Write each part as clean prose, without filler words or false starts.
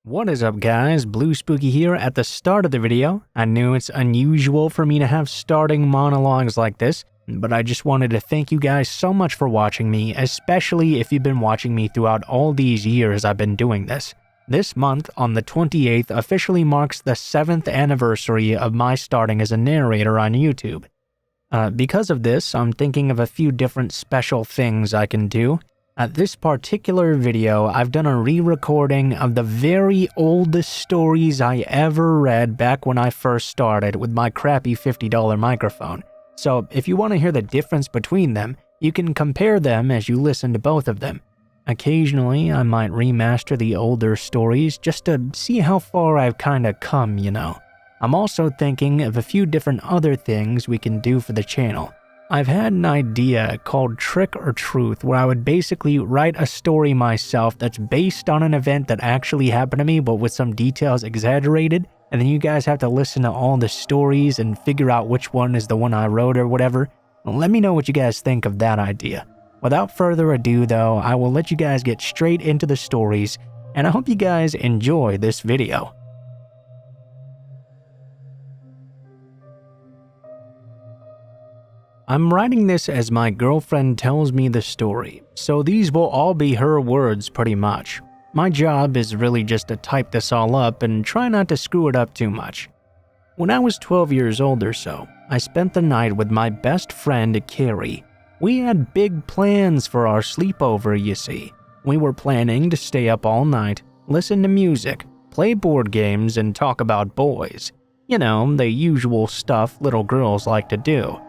What is up guys, Blue Spooky here. At the start of the video, I knew it's unusual for me to have starting monologues like this, but I just wanted to thank you guys so much for watching me, especially if you've been watching me throughout all these years I've been doing this. This month, on the 28th, officially marks the 7th anniversary of my starting as a narrator on YouTube. Because of this, I'm thinking of a few different special things I can do. This particular video, I've done a re-recording of the very oldest stories I ever read back when I first started with my crappy $50 microphone. So if you want to hear the difference between them, you can compare them as you listen to both of them. Occasionally, I might remaster the older stories just to see how far I've kinda come, you know. I'm also thinking of a few different other things we can do for the channel. I've had an idea called Trick or Truth where I would basically write a story myself that's based on an event that actually happened to me but with some details exaggerated, and then you guys have to listen to all the stories and figure out which one is the one I wrote or whatever. Let me know what you guys think of that idea. Without further ado though, I will let you guys get straight into the stories, and I hope you guys enjoy this video. I'm writing this as my girlfriend tells me the story, so these will all be her words pretty much. My job is really just to type this all up and try not to screw it up too much. When I was 12 years old or so, I spent the night with my best friend Carrie. We had big plans for our sleepover, you see. We were planning to stay up all night, listen to music, play board games, and talk about boys. You know, the usual stuff little girls like to do.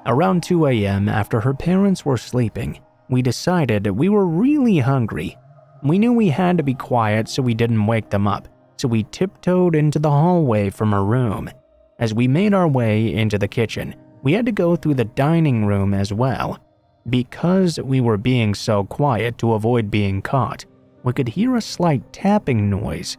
Around 2 a.m., after her parents were sleeping, we decided we were really hungry. We knew we had to be quiet so we didn't wake them up, so we tiptoed into the hallway from her room. As we made our way into the kitchen, we had to go through the dining room as well. Because we were being so quiet to avoid being caught, we could hear a slight tapping noise.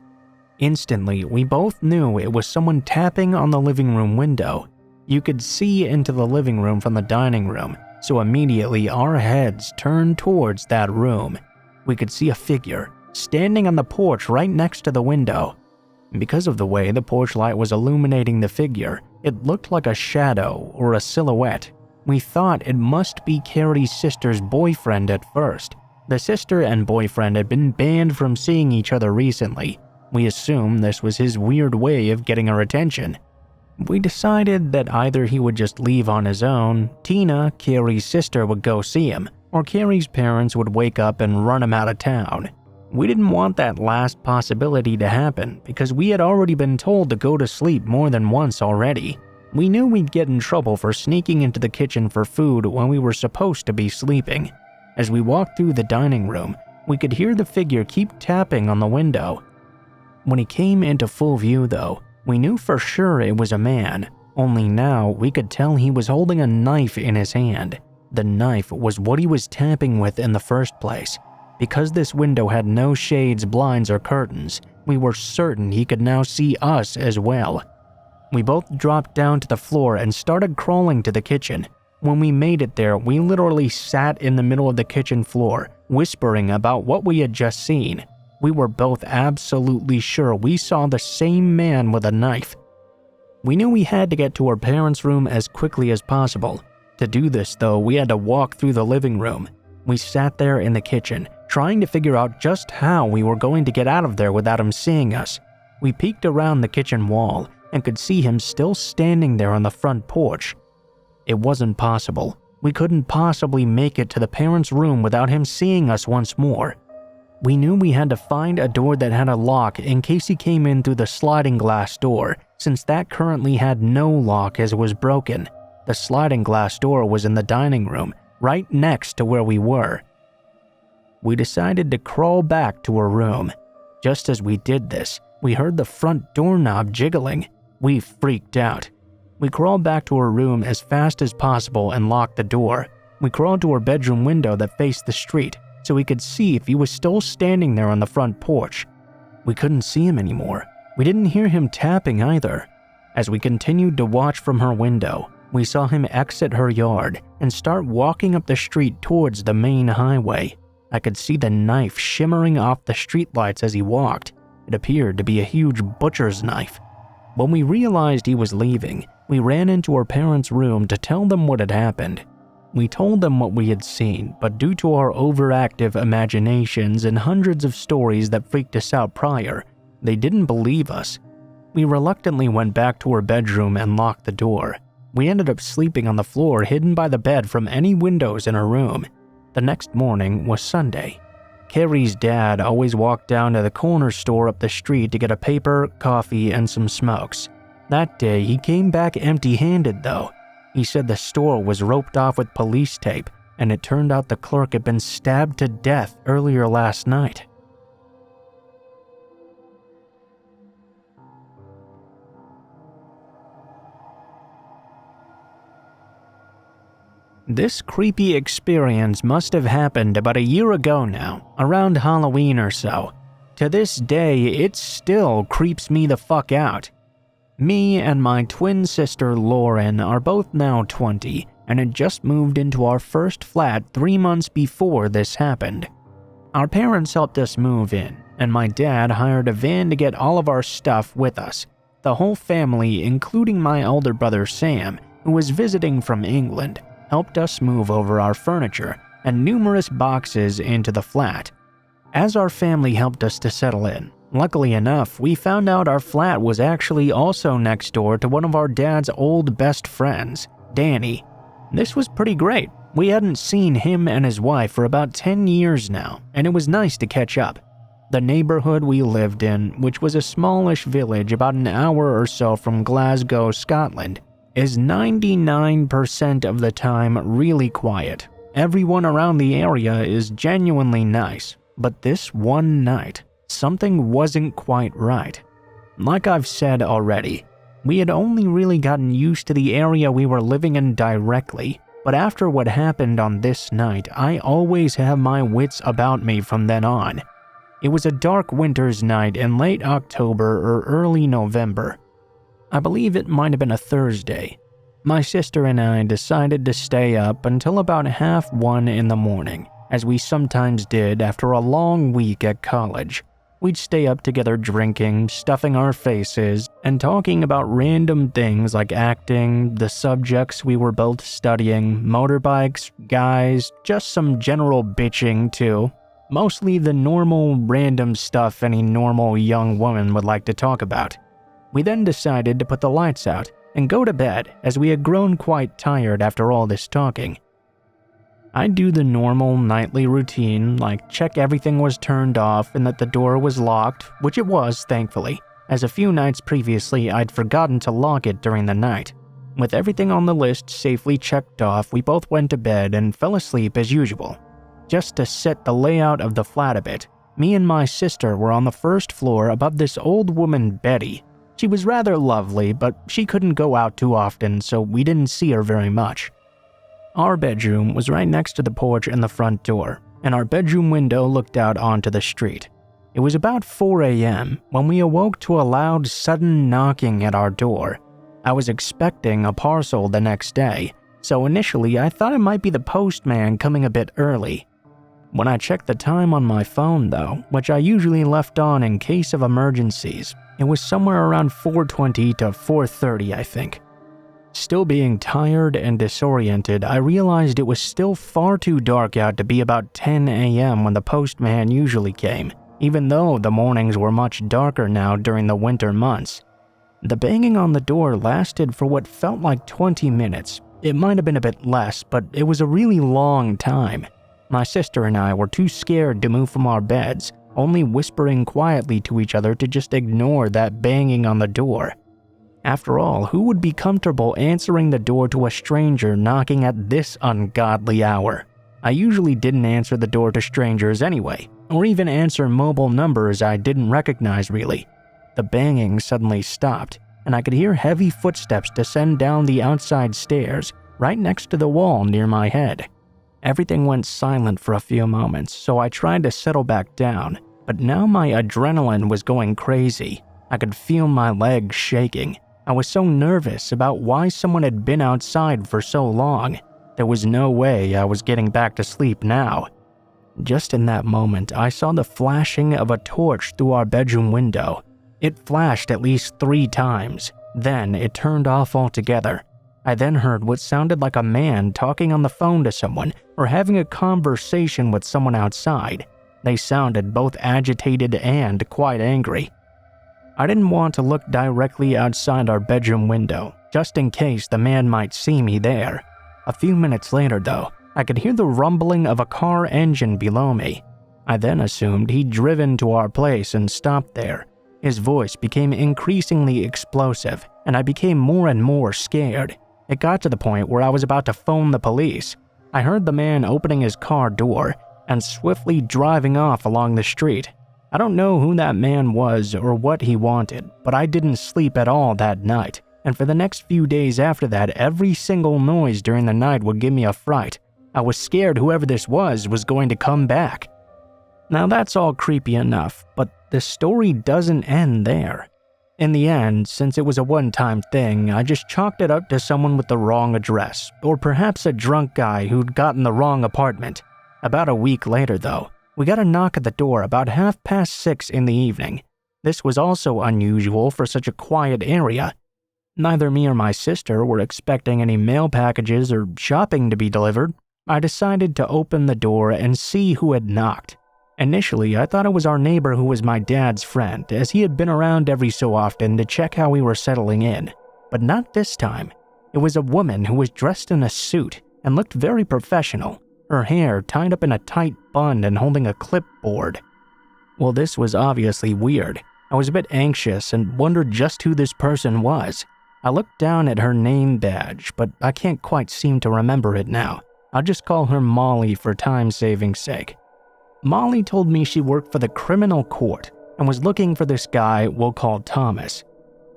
Instantly, we both knew it was someone tapping on the living room window. You could see into the living room from the dining room, so immediately our heads turned towards that room. We could see a figure standing on the porch right next to the window. Because of the way the porch light was illuminating the figure, it looked like a shadow or a silhouette. We thought it must be Carrie's sister's boyfriend at first. The sister and boyfriend had been banned from seeing each other recently. We assumed this was his weird way of getting our attention. We decided that either he would just leave on his own, Tina, Carrie's sister, would go see him, or Carrie's parents would wake up and run him out of town. We didn't want that last possibility to happen because we had already been told to go to sleep more than once already. We knew we'd get in trouble for sneaking into the kitchen for food when we were supposed to be sleeping. As we walked through the dining room, we could hear the figure keep tapping on the window. When he came into full view though, we knew for sure it was a man, only now we could tell he was holding a knife in his hand. The knife was what he was tapping with in the first place. Because this window had no shades, blinds, or curtains, we were certain he could now see us as well. We both dropped down to the floor and started crawling to the kitchen. When we made it there, we literally sat in the middle of the kitchen floor, whispering about what we had just seen. We were both absolutely sure we saw the same man with a knife. We knew we had to get to our parents' room as quickly as possible. To do this though, we had to walk through the living room. We sat there in the kitchen, trying to figure out just how we were going to get out of there without him seeing us. We peeked around the kitchen wall and could see him still standing there on the front porch. It wasn't possible. We couldn't possibly make it to the parents' room without him seeing us once more. We knew we had to find a door that had a lock in case he came in through the sliding glass door, since that currently had no lock as it was broken. The sliding glass door was in the dining room, right next to where we were. We decided to crawl back to our room. Just as we did this, we heard the front doorknob jiggling. We freaked out. We crawled back to our room as fast as possible and locked the door. We crawled to our bedroom window that faced the street, so we could see if he was still standing there on the front porch. We couldn't see him anymore. We didn't hear him tapping either. As we continued to watch from her window, we saw him exit her yard and start walking up the street towards the main highway. I could see the knife shimmering off the streetlights as he walked. It appeared to be a huge butcher's knife. When we realized he was leaving, we ran into our parents' room to tell them what had happened. We told them what we had seen, but due to our overactive imaginations and hundreds of stories that freaked us out prior, they didn't believe us. We reluctantly went back to our bedroom and locked the door. We ended up sleeping on the floor, hidden by the bed from any windows in our room. The next morning was Sunday. Carrie's dad always walked down to the corner store up the street to get a paper, coffee, and some smokes. That day, he came back empty-handed though. He said the store was roped off with police tape, and it turned out the clerk had been stabbed to death earlier last night. This creepy experience must have happened about a year ago now, around Halloween or so. To this day, it still creeps me the fuck out. Me and my twin sister Lauren are both now 20 and had just moved into our first flat 3 months before this happened. Our parents helped us move in, and my dad hired a van to get all of our stuff with us. The whole family, including my older brother Sam, who was visiting from England, helped us move over our furniture and numerous boxes into the flat. As our family helped us to settle in, luckily enough, we found out our flat was actually also next door to one of our dad's old best friends, Danny. This was pretty great. We hadn't seen him and his wife for about 10 years now, and it was nice to catch up. The neighborhood we lived in, which was a smallish village about an hour or so from Glasgow, Scotland, is 99% of the time really quiet. Everyone around the area is genuinely nice, but this one night, something wasn't quite right. Like I've said already, we had only really gotten used to the area we were living in directly, but after what happened on this night, I always have my wits about me from then on. It was a dark winter's night in late October or early November. I believe it might have been a Thursday. My sister and I decided to stay up until about 1:30 in the morning, as we sometimes did after a long week at college. We'd stay up together drinking, stuffing our faces, and talking about random things like acting, the subjects we were both studying, motorbikes, guys, just some general bitching too. Mostly the normal, random stuff any normal young woman would like to talk about. We then decided to put the lights out and go to bed, as we had grown quite tired after all this talking. I'd do the normal nightly routine, like check everything was turned off and that the door was locked, which it was, thankfully, as a few nights previously I'd forgotten to lock it during the night. With everything on the list safely checked off, we both went to bed and fell asleep as usual. Just to set the layout of the flat a bit, me and my sister were on the first floor above this old woman Betty. She was rather lovely, but she couldn't go out too often, so we didn't see her very much. Our bedroom was right next to the porch and the front door, and our bedroom window looked out onto the street. It was about 4 a.m. when we awoke to a loud, sudden knocking at our door. I was expecting a parcel the next day, so initially I thought it might be the postman coming a bit early. When I checked the time on my phone though, which I usually left on in case of emergencies, it was somewhere around 4:20 to 4:30, I think. Still being tired and disoriented, I realized it was still far too dark out to be about 10 a.m. when the postman usually came, even though the mornings were much darker now during the winter months. The banging on the door lasted for what felt like 20 minutes. It might have been a bit less, but it was a really long time. My sister and I were too scared to move from our beds, only whispering quietly to each other to just ignore that banging on the door. After all, who would be comfortable answering the door to a stranger knocking at this ungodly hour? I usually didn't answer the door to strangers anyway, or even answer mobile numbers I didn't recognize really. The banging suddenly stopped, and I could hear heavy footsteps descend down the outside stairs, right next to the wall near my head. Everything went silent for a few moments, so I tried to settle back down, but now my adrenaline was going crazy. I could feel my legs shaking. I was so nervous about why someone had been outside for so long. There was no way I was getting back to sleep now. Just in that moment, I saw the flashing of a torch through our bedroom window. It flashed at least 3 times, then it turned off altogether. I then heard what sounded like a man talking on the phone to someone or having a conversation with someone outside. They sounded both agitated and quite angry. I didn't want to look directly outside our bedroom window, just in case the man might see me there. A few minutes later, though, I could hear the rumbling of a car engine below me. I then assumed he'd driven to our place and stopped there. His voice became increasingly explosive, and I became more and more scared. It got to the point where I was about to phone the police. I heard the man opening his car door and swiftly driving off along the street. I don't know who that man was or what he wanted, but I didn't sleep at all that night, and for the next few days after that, every single noise during the night would give me a fright. I was scared whoever this was going to come back. Now that's all creepy enough, but the story doesn't end there. In the end, since it was a one-time thing, I just chalked it up to someone with the wrong address, or perhaps a drunk guy who'd gotten the wrong apartment. About a week later, though, we got a knock at the door about 6:30 in the evening. This was also unusual for such a quiet area. Neither me or my sister were expecting any mail packages or shopping to be delivered. I decided to open the door and see who had knocked. Initially, I thought it was our neighbor who was my dad's friend, as he had been around every so often to check how we were settling in. But not this time. It was a woman who was dressed in a suit and looked very professional, her hair tied up in a tight bun and holding a clipboard. Well, this was obviously weird. I was a bit anxious and wondered just who this person was. I looked down at her name badge, but I can't quite seem to remember it now. I'll just call her Molly for time-saving's sake. Molly told me she worked for the criminal court and was looking for this guy we'll call Thomas.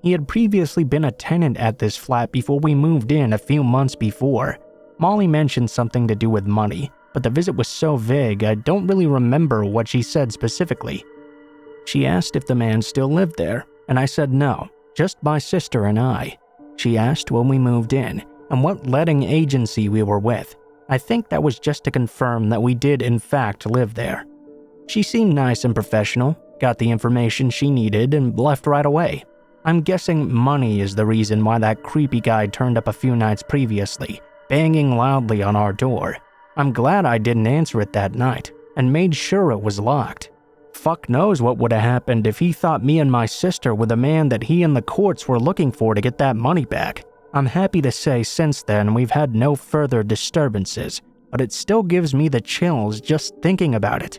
He had previously been a tenant at this flat before we moved in a few months before. Molly mentioned something to do with money, but the visit was so vague I don't really remember what she said specifically. She asked if the man still lived there, and I said no, just my sister and I. She asked when we moved in and what letting agency we were with. I think that was just to confirm that we did in fact live there. She seemed nice and professional, got the information she needed, and left right away. I'm guessing money is the reason why that creepy guy turned up a few nights previously, banging loudly on our door. I'm glad I didn't answer it that night, and made sure it was locked. Fuck knows what would have happened if he thought me and my sister were the man that he and the courts were looking for to get that money back. I'm happy to say since then we've had no further disturbances, but it still gives me the chills just thinking about it.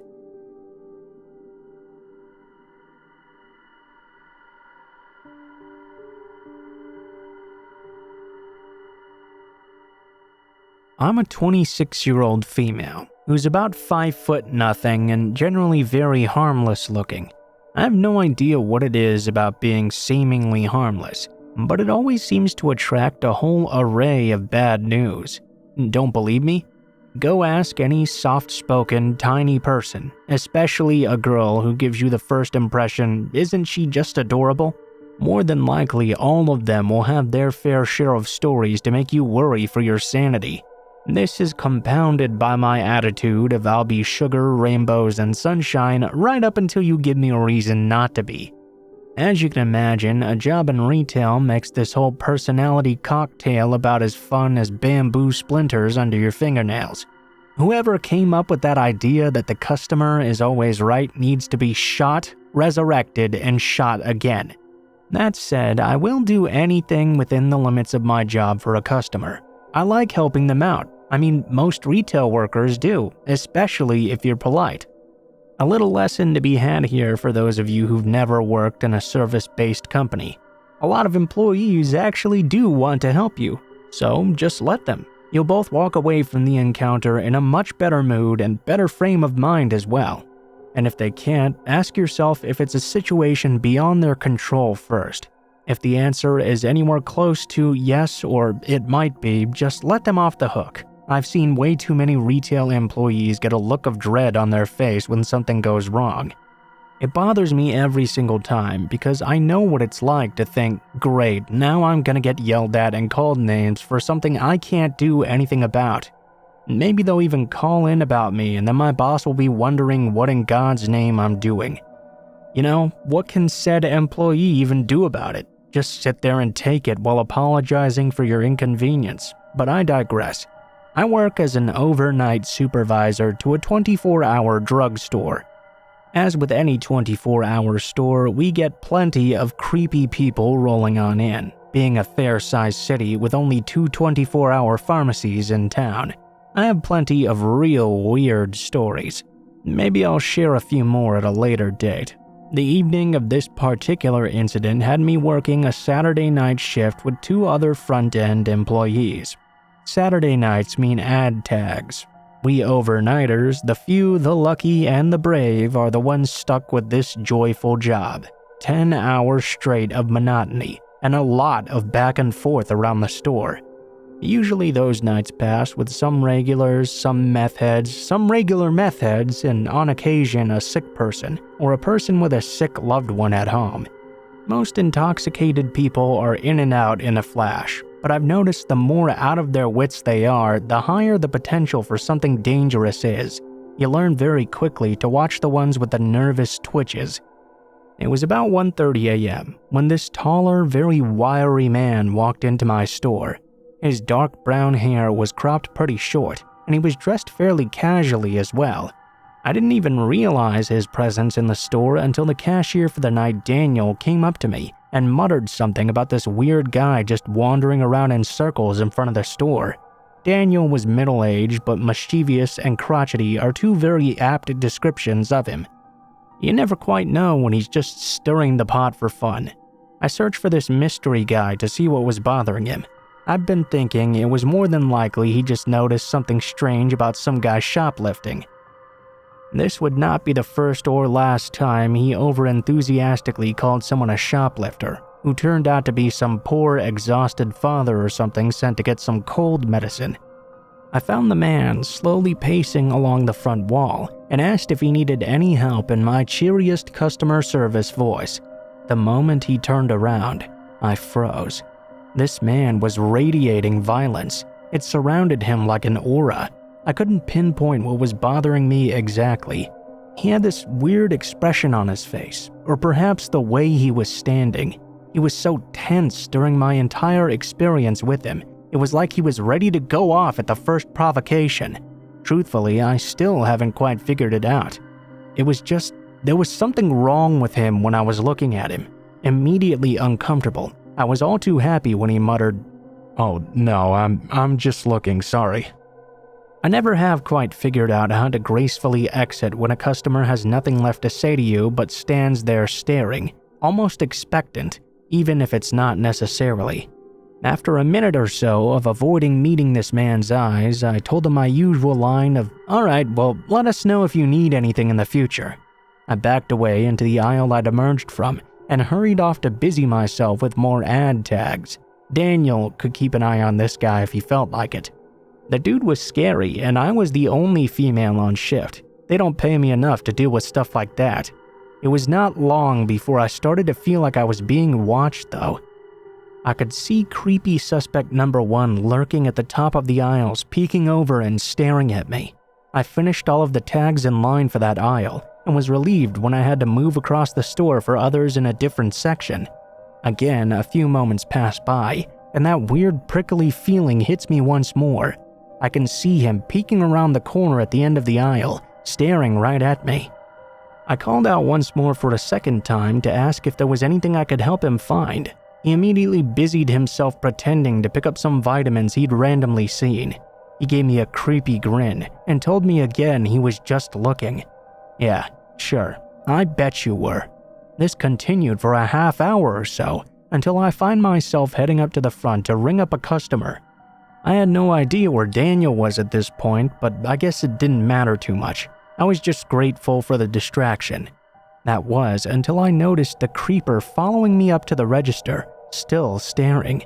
I'm a 26-year-old female who's about 5'0" and generally very harmless looking. I have no idea what it is about being seemingly harmless, but it always seems to attract a whole array of bad news. Don't believe me? Go ask any soft-spoken, tiny person, especially a girl who gives you the first impression, isn't she just adorable? More than likely, all of them will have their fair share of stories to make you worry for your sanity. This is compounded by my attitude of I'll be sugar, rainbows, and sunshine right up until you give me a reason not to be. As you can imagine, a job in retail makes this whole personality cocktail about as fun as bamboo splinters under your fingernails. Whoever came up with that idea that the customer is always right needs to be shot, resurrected, and shot again. That said, I will do anything within the limits of my job for a customer. I like helping them out. I mean, most retail workers do, especially if you're polite. A little lesson to be had here for those of you who've never worked in a service-based company. A lot of employees actually do want to help you, so just let them. You'll both walk away from the encounter in a much better mood and better frame of mind as well. And if they can't, ask yourself if it's a situation beyond their control first. If the answer is anywhere close to yes or it might be, just let them off the hook. I've seen way too many retail employees get a look of dread on their face when something goes wrong. It bothers me every single time because I know what it's like to think, great, now I'm gonna get yelled at and called names for something I can't do anything about. Maybe they'll even call in about me and then my boss will be wondering what in God's name I'm doing. You know, what can said employee even do about it? Just sit there and take it while apologizing for your inconvenience. But I digress. I work as an overnight supervisor to a 24-hour drugstore. As with any 24-hour store, we get plenty of creepy people rolling on in, being a fair-sized city with only 2 24-hour pharmacies in town. I have plenty of real weird stories. Maybe I'll share a few more at a later date. The evening of this particular incident had me working a Saturday night shift with 2 other front-end employees. Saturday nights mean ad tags. We overnighters, the few, the lucky, and the brave, are the ones stuck with this joyful job. 10 hours straight of monotony, and a lot of back and forth around the store. Usually those nights pass with some regulars, some meth heads, some regular meth heads, and on occasion a sick person, or a person with a sick loved one at home. Most intoxicated people are in and out in a flash, but I've noticed the more out of their wits they are, the higher the potential for something dangerous is. You learn very quickly to watch the ones with the nervous twitches. It was about 1:30 a.m. when this taller, very wiry man walked into my store. His dark brown hair was cropped pretty short, and he was dressed fairly casually as well. I didn't even realize his presence in the store until the cashier for the night, Daniel, came up to me and muttered something about this weird guy just wandering around in circles in front of the store. Daniel was middle-aged, but mischievous and crotchety are 2 very apt descriptions of him. You never quite know when he's just stirring the pot for fun. I searched for this mystery guy to see what was bothering him. I've been thinking it was more than likely he just noticed something strange about some guy shoplifting. This would not be the first or last time he overenthusiastically called someone a shoplifter, who turned out to be some poor, exhausted father or something sent to get some cold medicine. I found the man slowly pacing along the front wall and asked if he needed any help in my cheeriest customer service voice. The moment he turned around, I froze. This man was radiating violence. It surrounded him like an aura. I couldn't pinpoint what was bothering me exactly. He had this weird expression on his face, or perhaps the way he was standing. He was so tense during my entire experience with him. It was like he was ready to go off at the first provocation. Truthfully, I still haven't quite figured it out. It was just, there was something wrong with him when I was looking at him. Immediately uncomfortable. I was all too happy when he muttered, "Oh, no, I'm just looking, sorry." I never have quite figured out how to gracefully exit when a customer has nothing left to say to you but stands there staring, almost expectant, even if it's not necessarily. After a minute or so of avoiding meeting this man's eyes, I told him my usual line of, "All right, well, let us know if you need anything in the future." I backed away into the aisle I'd emerged from and hurried off to busy myself with more ad tags. Daniel could keep an eye on this guy if he felt like it. The dude was scary, and I was the only female on shift. They don't pay me enough to deal with stuff like that. It was not long before I started to feel like I was being watched, though. I could see creepy suspect number 1 lurking at the top of the aisles, peeking over and staring at me. I finished all of the tags in line for that aisle, and was relieved when I had to move across the store for others in a different section. Again, a few moments pass by, and that weird prickly feeling hits me once more. I can see him peeking around the corner at the end of the aisle, staring right at me. I called out once more for a second time to ask if there was anything I could help him find. He immediately busied himself pretending to pick up some vitamins he'd randomly seen. He gave me a creepy grin and told me again he was just looking. Yeah, sure, I bet you were. This continued for a half hour or so, until I find myself heading up to the front to ring up a customer. I had no idea where Daniel was at this point, but I guess it didn't matter too much. I was just grateful for the distraction. That was until I noticed the creeper following me up to the register, still staring.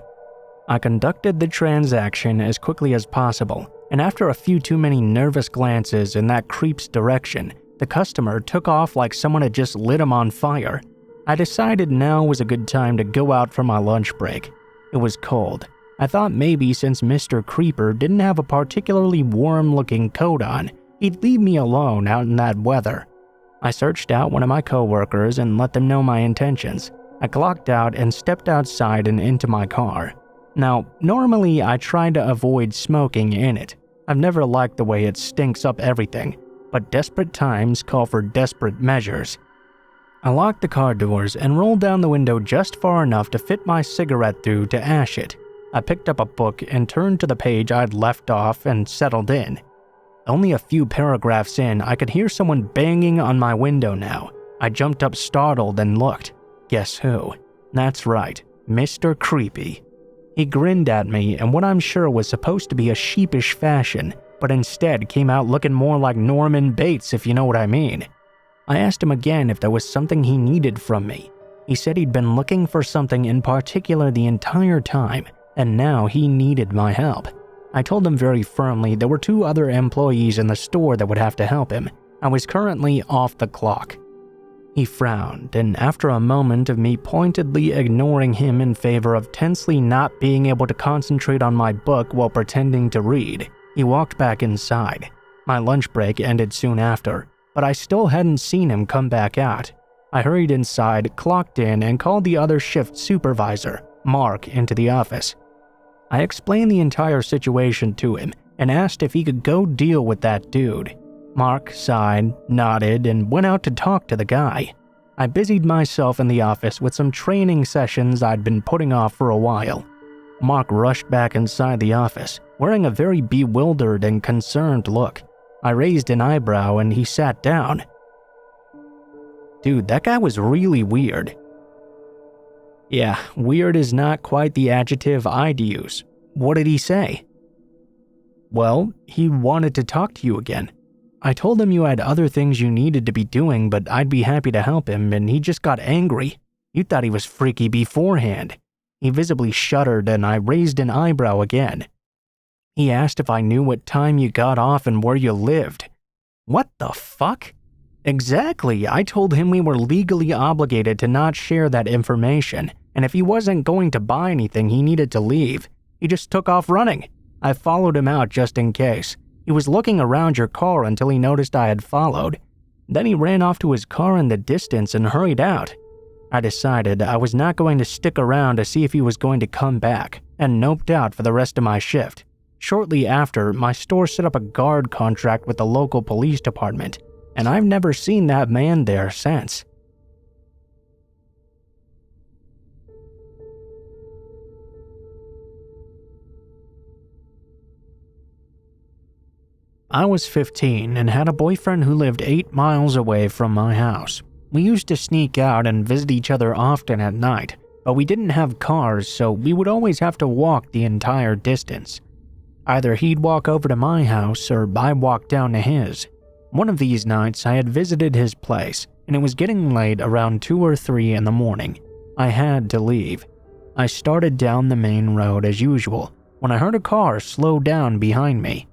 I conducted the transaction as quickly as possible, and after a few too many nervous glances in that creep's direction, the customer took off like someone had just lit him on fire. I decided now was a good time to go out for my lunch break. It was cold. I thought maybe since Mr. Creeper didn't have a particularly warm-looking coat on, he'd leave me alone out in that weather. I searched out one of my coworkers and let them know my intentions. I clocked out and stepped outside and into my car. Now, normally I try to avoid smoking in it. I've never liked the way it stinks up everything, but desperate times call for desperate measures. I locked the car doors and rolled down the window just far enough to fit my cigarette through to ash it. I picked up a book and turned to the page I'd left off and settled in. Only a few paragraphs in, I could hear someone banging on my window now. I jumped up startled and looked. Guess who? That's right, Mr. Creepy. He grinned at me in what I'm sure was supposed to be a sheepish fashion, but instead came out looking more like Norman Bates, if you know what I mean. I asked him again if there was something he needed from me. He said he'd been looking for something in particular the entire time, and now he needed my help. I told him very firmly there were 2 other employees in the store that would have to help him. I was currently off the clock. He frowned, and after a moment of me pointedly ignoring him in favor of tensely not being able to concentrate on my book while pretending to read, he walked back inside. My lunch break ended soon after, but I still hadn't seen him come back out. I hurried inside, clocked in, and called the other shift supervisor, Mark, into the office. I explained the entire situation to him and asked if he could go deal with that dude. Mark sighed, nodded, and went out to talk to the guy. I busied myself in the office with some training sessions I'd been putting off for a while. Mark rushed back inside the office, wearing a very bewildered and concerned look. I raised an eyebrow and he sat down. Dude, that guy was really weird. Yeah, weird is not quite the adjective I'd use. What did he say? Well, he wanted to talk to you again. I told him you had other things you needed to be doing, but I'd be happy to help him, and he just got angry. You thought he was freaky beforehand. He visibly shuddered, and I raised an eyebrow again. He asked if I knew what time you got off and where you lived. What the fuck? Exactly, I told him we were legally obligated to not share that information, and if he wasn't going to buy anything, he needed to leave. He just took off running. I followed him out just in case. He was looking around your car until he noticed I had followed. Then he ran off to his car in the distance and hurried out. I decided I was not going to stick around to see if he was going to come back, and noped out for the rest of my shift. Shortly after, my store set up a guard contract with the local police department, and I've never seen that man there since. I was 15 and had a boyfriend who lived 8 miles away from my house. We used to sneak out and visit each other often at night, but we didn't have cars, so we would always have to walk the entire distance. Either he'd walk over to my house or I'd walk down to his. One of these nights I had visited his place, and it was getting late around 2 or 3 in the morning. I had to leave. I started down the main road as usual when I heard a car slow down behind me.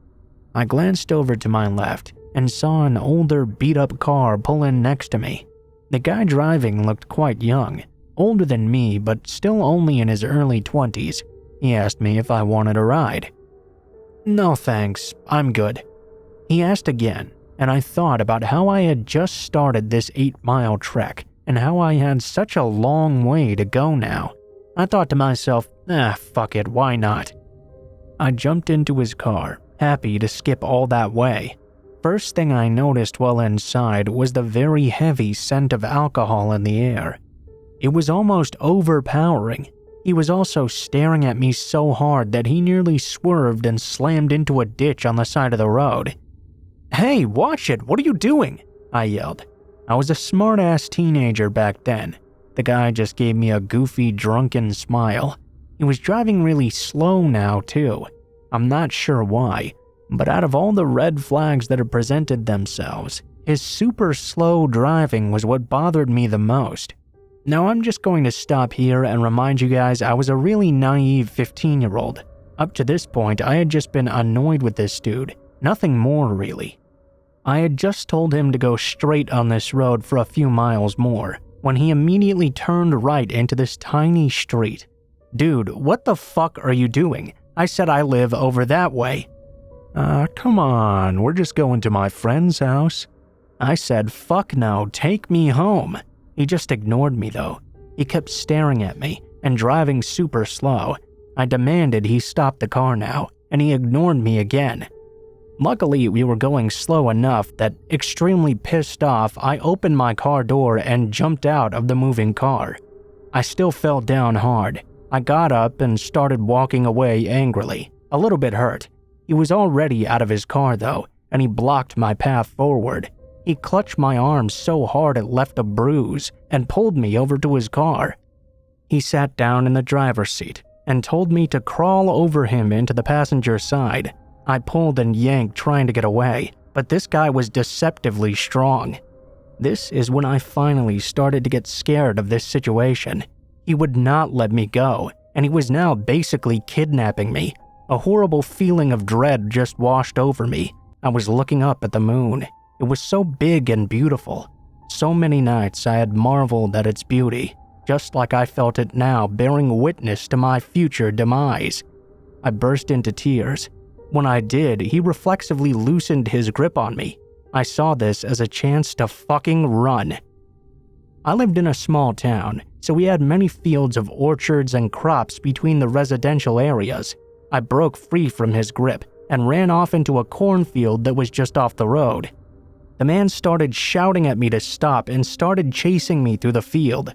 I glanced over to my left and saw an older beat-up car pull in next to me. The guy driving looked quite young, older than me but still only in his early 20s. He asked me if I wanted a ride. No thanks, I'm good. He asked again, and I thought about how I had just started this 8-mile trek and how I had such a long way to go now. I thought to myself, fuck it, why not? I jumped into his car, happy to skip all that way. First thing I noticed while inside was the very heavy scent of alcohol in the air. It was almost overpowering. He was also staring at me so hard that he nearly swerved and slammed into a ditch on the side of the road. Hey, watch it, what are you doing? I yelled. I was a smart-ass teenager back then. The guy just gave me a goofy, drunken smile. He was driving really slow now, too. I'm not sure why, but out of all the red flags that had presented themselves, his super slow driving was what bothered me the most. Now I'm just going to stop here and remind you guys I was a really naive 15-year-old. Up to this point, I had just been annoyed with this dude, nothing more really. I had just told him to go straight on this road for a few miles more, when he immediately turned right into this tiny street. "Dude, what the fuck are you doing? I said I live over that way." Come on, we're just going to my friend's house." I said, "Fuck no, take me home." He just ignored me though. He kept staring at me and driving super slow. I demanded he stop the car now, and he ignored me again. Luckily, we were going slow enough that, extremely pissed off, I opened my car door and jumped out of the moving car. I still fell down hard. I got up and started walking away angrily, a little bit hurt. He was already out of his car though, and he blocked my path forward. He clutched my arm so hard it left a bruise and pulled me over to his car. He sat down in the driver's seat and told me to crawl over him into the passenger side. I pulled and yanked trying to get away, but this guy was deceptively strong. This is when I finally started to get scared of this situation. He would not let me go, and he was now basically kidnapping me. A horrible feeling of dread just washed over me. I was looking up at the moon. It was so big and beautiful. So many nights I had marveled at its beauty, just like I felt it now bearing witness to my future demise. I burst into tears. When I did, he reflexively loosened his grip on me. I saw this as a chance to fucking run. I lived in a small town, so we had many fields of orchards and crops between the residential areas. I broke free from his grip and ran off into a cornfield that was just off the road. The man started shouting at me to stop and started chasing me through the field.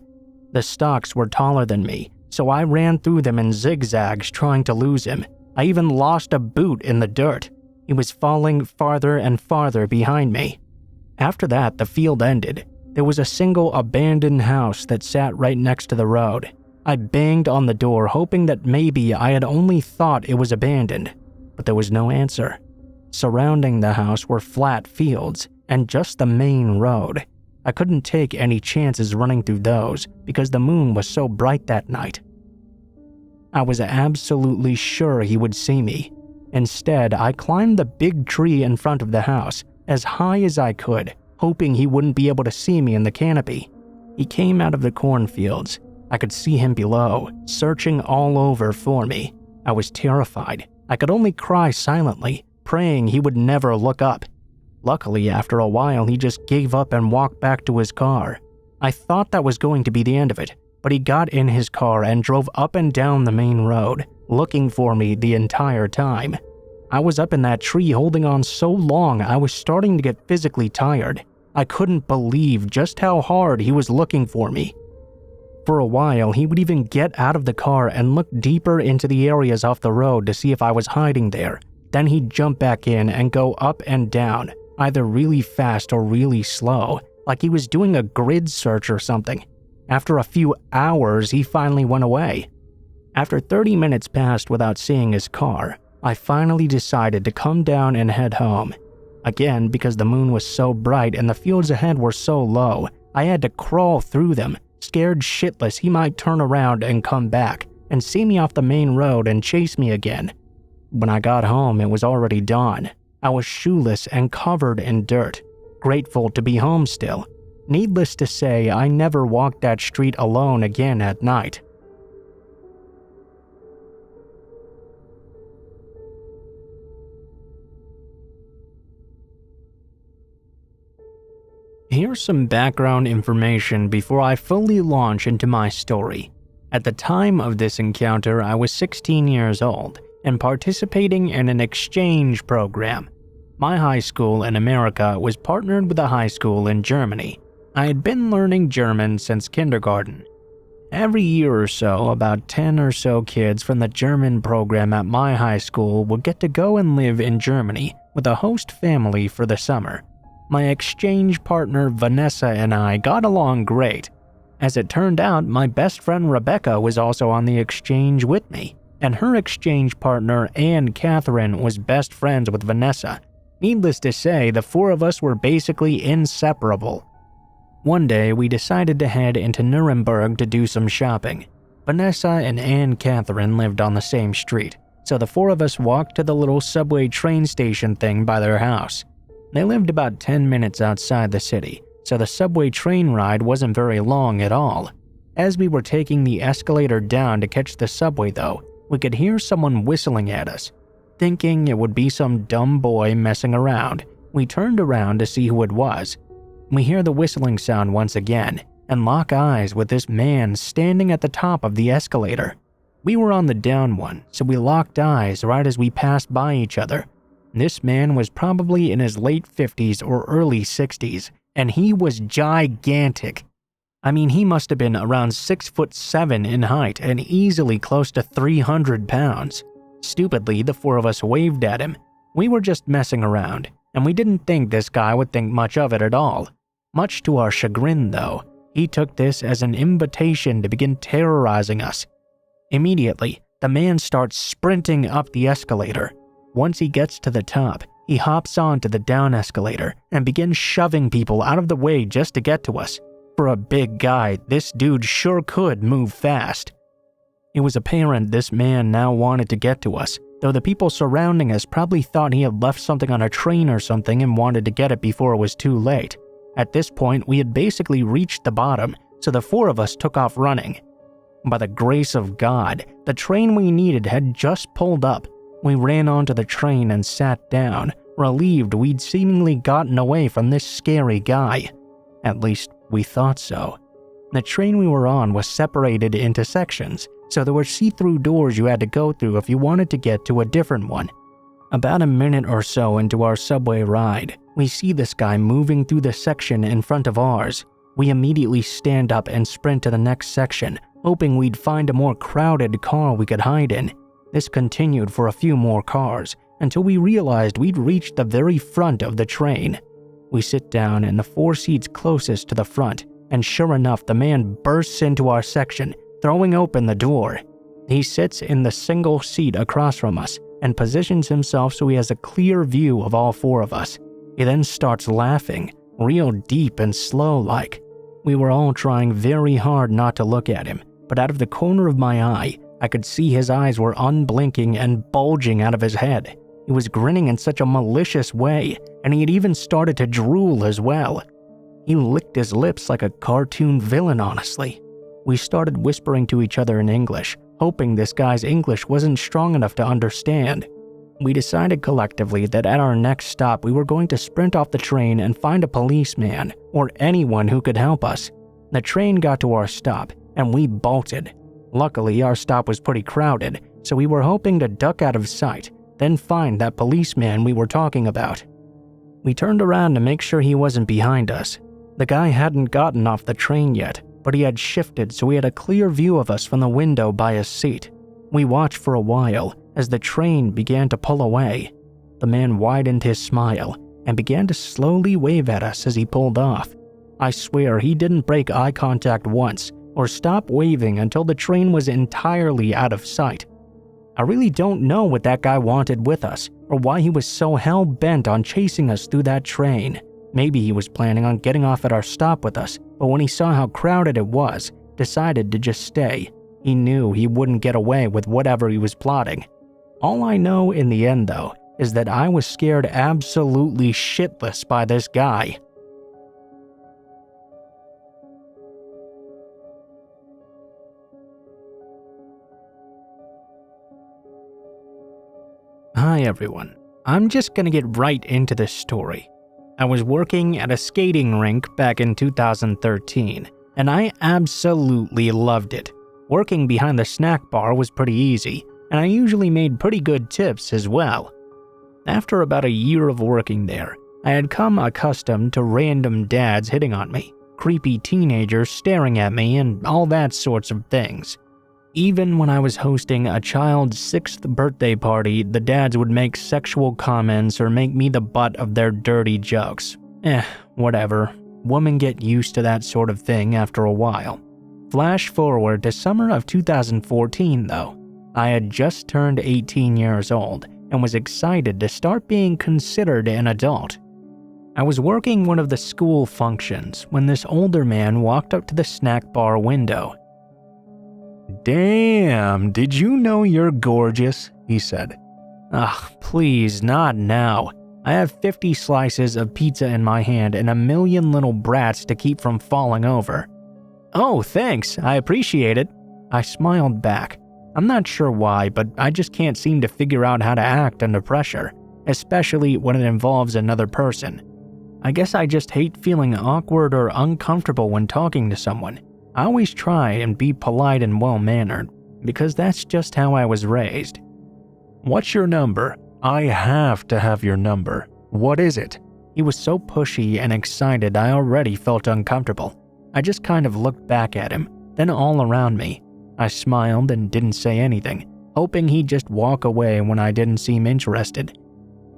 The stalks were taller than me, so I ran through them in zigzags trying to lose him. I even lost a boot in the dirt. He was falling farther and farther behind me. After that, the field ended. There was a single abandoned house that sat right next to the road. I banged on the door hoping that maybe I had only thought it was abandoned, but there was no answer. Surrounding the house were flat fields and just the main road. I couldn't take any chances running through those because the moon was so bright that night. I was absolutely sure he would see me. Instead, I climbed the big tree in front of the house as high as I could, hoping he wouldn't be able to see me in the canopy. He came out of the cornfields. I could see him below, searching all over for me. I was terrified. I could only cry silently, praying he would never look up. Luckily, after a while, he just gave up and walked back to his car. I thought that was going to be the end of it, but he got in his car and drove up and down the main road, looking for me the entire time. I was up in that tree holding on so long I was starting to get physically tired. I couldn't believe just how hard he was looking for me. For a while, he would even get out of the car and look deeper into the areas off the road to see if I was hiding there. Then he'd jump back in and go up and down, either really fast or really slow, like he was doing a grid search or something. After a few hours, he finally went away. After 30 minutes passed without seeing his car, I finally decided to come down and head home. Again, because the moon was so bright and the fields ahead were so low, I had to crawl through them, scared shitless he might turn around and come back and see me off the main road and chase me again. When I got home, it was already dawn. I was shoeless and covered in dirt, grateful to be home still. Needless to say, I never walked that street alone again at night. Here's some background information before I fully launch into my story. At the time of this encounter, I was 16 years old and participating in an exchange program. My high school in America was partnered with a high school in Germany. I had been learning German since kindergarten. Every year or so, about 10 or so kids from the German program at my high school would get to go and live in Germany with a host family for the summer. My exchange partner Vanessa and I got along great. As it turned out, my best friend Rebecca was also on the exchange with me, and her exchange partner Anne Catherine was best friends with Vanessa. Needless to say, the four of us were basically inseparable. One day, we decided to head into Nuremberg to do some shopping. Vanessa and Anne Catherine lived on the same street, so the four of us walked to the little subway train station thing by their house. They lived about 10 minutes outside the city, so the subway train ride wasn't very long at all. As we were taking the escalator down to catch the subway though, we could hear someone whistling at us. Thinking it would be some dumb boy messing around, we turned around to see who it was. We hear the whistling sound once again and lock eyes with this man standing at the top of the escalator. We were on the down one, so we locked eyes right as we passed by each other. This man was probably in his late 50s or early 60s, and he was gigantic. I mean, he must have been around 6'7" in height and easily close to 300 pounds. Stupidly, the four of us waved at him. We were just messing around, and we didn't think this guy would think much of it at all. Much to our chagrin, though, he took this as an invitation to begin terrorizing us. Immediately, the man starts sprinting up the escalator. Once he gets to the top, he hops onto the down escalator and begins shoving people out of the way just to get to us. For a big guy, this dude sure could move fast. It was apparent this man now wanted to get to us, though the people surrounding us probably thought he had left something on a train or something and wanted to get it before it was too late. At this point, we had basically reached the bottom, so the four of us took off running. By the grace of God, the train we needed had just pulled up. We ran onto the train and sat down, relieved we'd seemingly gotten away from this scary guy. At least, we thought so. The train we were on was separated into sections, so there were see-through doors you had to go through if you wanted to get to a different one. About a minute or so into our subway ride, we see this guy moving through the section in front of ours. We immediately stand up and sprint to the next section, hoping we'd find a more crowded car we could hide in. This continued for a few more cars, until we realized we'd reached the very front of the train. We sit down in the four seats closest to the front, and sure enough, the man bursts into our section, throwing open the door. He sits in the single seat across from us and positions himself so he has a clear view of all four of us. He then starts laughing, real deep and slow-like. We were all trying very hard not to look at him, but out of the corner of my eye, I could see his eyes were unblinking and bulging out of his head. He was grinning in such a malicious way, and he had even started to drool as well. He licked his lips like a cartoon villain, honestly. We started whispering to each other in English, hoping this guy's English wasn't strong enough to understand. We decided collectively that at our next stop we were going to sprint off the train and find a policeman or anyone who could help us. The train got to our stop, and we bolted. Luckily, our stop was pretty crowded, so we were hoping to duck out of sight, then find that policeman we were talking about. We turned around to make sure he wasn't behind us. The guy hadn't gotten off the train yet, but he had shifted so we had a clear view of us from the window by his seat. We watched for a while as the train began to pull away. The man widened his smile and began to slowly wave at us as he pulled off. I swear he didn't break eye contact once or stop waving until the train was entirely out of sight. I really don't know what that guy wanted with us or why he was so hell-bent on chasing us through that train. Maybe he was planning on getting off at our stop with us, but when he saw how crowded it was, decided to just stay. He knew he wouldn't get away with whatever he was plotting. All I know in the end, though, is that I was scared absolutely shitless by this guy. Hi everyone, I'm just gonna get right into this story. I was working at a skating rink back in 2013, and I absolutely loved it. Working behind the snack bar was pretty easy, and I usually made pretty good tips as well. After about a year of working there, I had come accustomed to random dads hitting on me, creepy teenagers staring at me, and all that sorts of things. Even when I was hosting a child's 6th birthday party, the dads would make sexual comments or make me the butt of their dirty jokes. Whatever. Women get used to that sort of thing after a while. Flash forward to summer of 2014 though. I had just turned 18 years old and was excited to start being considered an adult. I was working one of the school functions when this older man walked up to the snack bar window. Damn, did you know you're gorgeous? He said. Please, not now. I have 50 slices of pizza in my hand and a million little brats to keep from falling over. "Oh, thanks, I appreciate it." I smiled back. I'm not sure why, but I just can't seem to figure out how to act under pressure, especially when it involves another person. I guess I just hate feeling awkward or uncomfortable when talking to someone. I always try and be polite and well-mannered, because that's just how I was raised. "What's your number? I have to have your number. What is it?" He was so pushy and excited I already felt uncomfortable. I just kind of looked back at him, then all around me. I smiled and didn't say anything, hoping he'd just walk away when I didn't seem interested.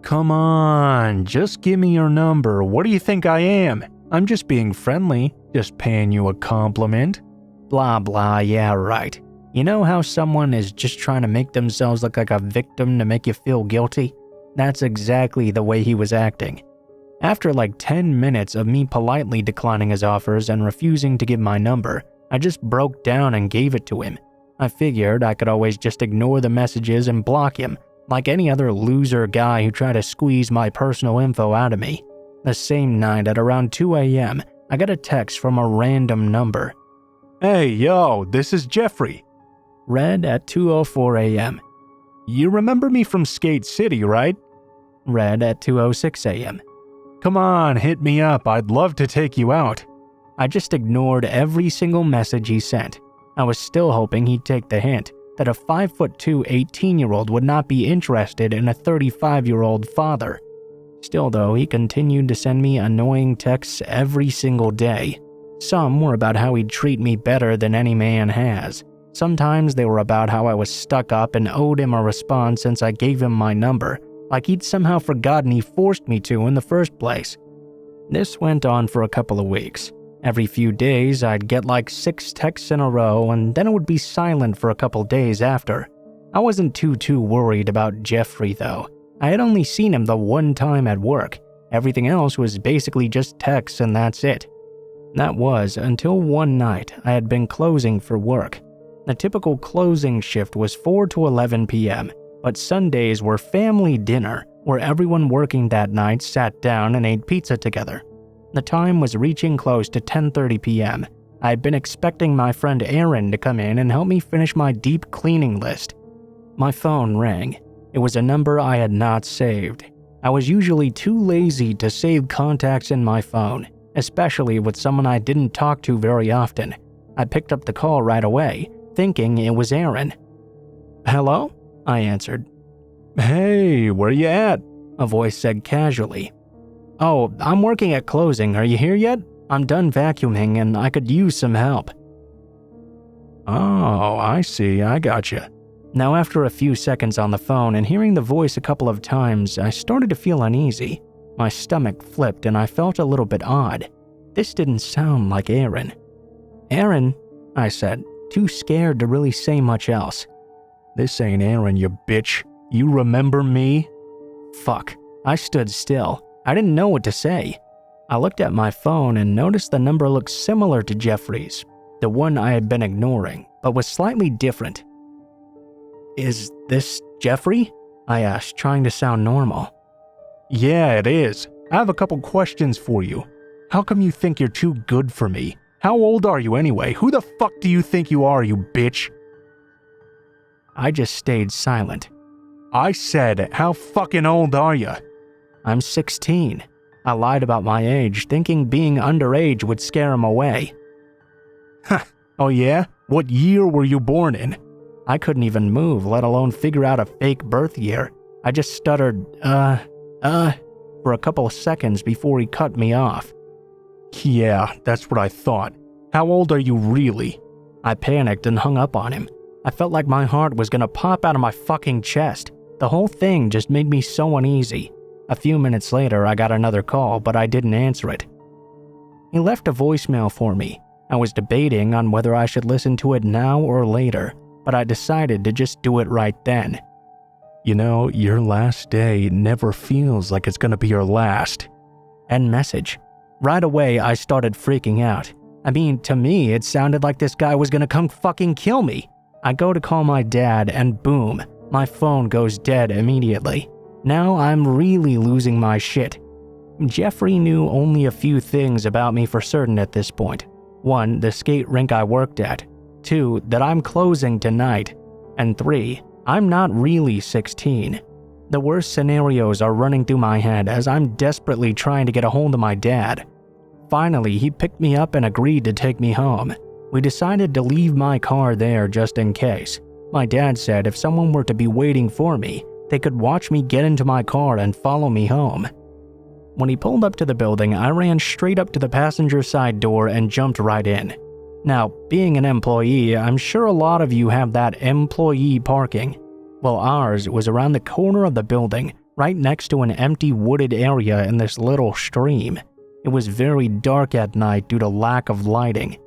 "Come on, just give me your number. What do you think I am? I'm just being friendly, just paying you a compliment." Blah blah, yeah right. You know how someone is just trying to make themselves look like a victim to make you feel guilty? That's exactly the way he was acting. After like 10 minutes of me politely declining his offers and refusing to give my number, I just broke down and gave it to him. I figured I could always just ignore the messages and block him, like any other loser guy who tried to squeeze my personal info out of me. The same night at around 2 a.m., I got a text from a random number. "Hey, yo, this is Jeffrey." Read at 2:04 a.m. "You remember me from Skate City, right?" Read at 2:06 a.m. "Come on, hit me up. I'd love to take you out." I just ignored every single message he sent. I was still hoping he'd take the hint that a 5'2" 18-year-old would not be interested in a 35-year-old father. Still though, he continued to send me annoying texts every single day. Some were about how he'd treat me better than any man has. Sometimes they were about how I was stuck up and owed him a response since I gave him my number, like he'd somehow forgotten he forced me to in the first place. This went on for a couple of weeks. Every few days, I'd get like 6 texts in a row, and then it would be silent for a couple days after. I wasn't too worried about Jeffrey, though. I had only seen him the one time at work. Everything else was basically just texts, and that's it. That was until one night I had been closing for work. The typical closing shift was 4 to 11 p.m., but Sundays were family dinner, where everyone working that night sat down and ate pizza together. The time was reaching close to 10:30 p.m. I had been expecting my friend Aaron to come in and help me finish my deep cleaning list. My phone rang. It was a number I had not saved. I was usually too lazy to save contacts in my phone, especially with someone I didn't talk to very often. I picked up the call right away, thinking it was Aaron. "Hello?" I answered. "Hey, where you at?" a voice said casually. "Oh, I'm working at closing. Are you here yet? I'm done vacuuming and I could use some help." "Oh, I see. I gotcha." Now, after a few seconds on the phone and hearing the voice a couple of times, I started to feel uneasy. My stomach flipped and I felt a little bit odd. This didn't sound like Aaron. "Aaron," I said, too scared to really say much else. "This ain't Aaron, you bitch. You remember me?" Fuck. I stood still. I didn't know what to say. I looked at my phone and noticed the number looked similar to Jeffrey's, the one I had been ignoring, but was slightly different. "Is this Jeffrey?" I asked, trying to sound normal. "Yeah, it is. I have a couple questions for you. How come you think you're too good for me? How old are you anyway? Who the fuck do you think you are, you bitch?" I just stayed silent. "I said, how fucking old are you?" "I'm 16. I lied about my age, thinking being underage would scare him away. "Oh yeah? What year were you born in?" I couldn't even move, let alone figure out a fake birth year. I just stuttered, for a couple of seconds before he cut me off. "Yeah, that's what I thought. How old are you really?" I panicked and hung up on him. I felt like my heart was gonna pop out of my fucking chest. The whole thing just made me so uneasy. A few minutes later, I got another call, but I didn't answer it. He left a voicemail for me. I was debating on whether I should listen to it now or later, but I decided to just do it right then. "You know, your last day never feels like it's gonna be your last." End message. Right away, I started freaking out. I mean, to me, it sounded like this guy was gonna come fucking kill me. I go to call my dad and boom, my phone goes dead immediately. Now I'm really losing my shit. Jeffrey knew only a few things about me for certain at this point. 1. The skate rink I worked at. 2. That I'm closing tonight. And 3. I'm not really 16. The worst scenarios are running through my head as I'm desperately trying to get a hold of my dad. Finally, he picked me up and agreed to take me home. We decided to leave my car there just in case. My dad said if someone were to be waiting for me, they could watch me get into my car and follow me home. When he pulled up to the building, I ran straight up to the passenger side door and jumped right in. Now, being an employee, I'm sure a lot of you have that employee parking. Well, ours was around the corner of the building, right next to an empty wooded area in this little stream. It was very dark at night due to lack of lighting.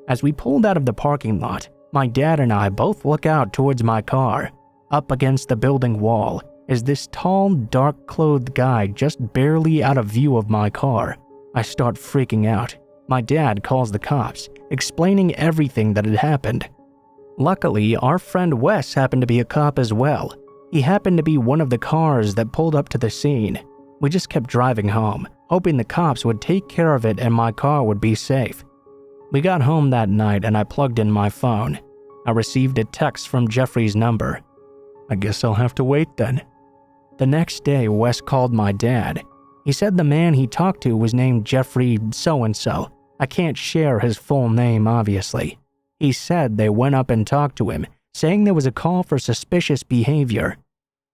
As we pulled out of the parking lot, my dad and I both look out towards my car. Up against the building wall is this tall, dark-clothed guy just barely out of view of my car. I start freaking out. My dad calls the cops, explaining everything that had happened. Luckily, our friend Wes happened to be a cop as well. He happened to be one of the cars that pulled up to the scene. We just kept driving home, hoping the cops would take care of it and my car would be safe. We got home that night and I plugged in my phone. I received a text from Jeffrey's number. I guess I'll have to wait then. The next day, Wes called my dad. He said the man he talked to was named Jeffrey so-and-so. I can't share his full name, obviously. He said they went up and talked to him, saying there was a call for suspicious behavior.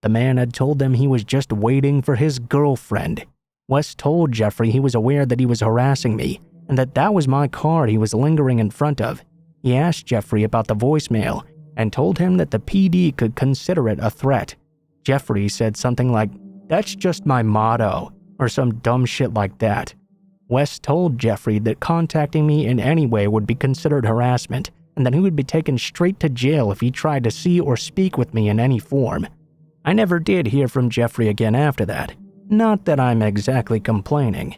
The man had told them he was just waiting for his girlfriend. Wes told Jeffrey he was aware that he was harassing me, and that was my car he was lingering in front of. He asked Jeffrey about the voicemail, and told him that the PD could consider it a threat. Jeffrey said something like, "That's just my motto," or some dumb shit like that. Wes told Jeffrey that contacting me in any way would be considered harassment, and that he would be taken straight to jail if he tried to see or speak with me in any form. I never did hear from Jeffrey again after that. Not that I'm exactly complaining.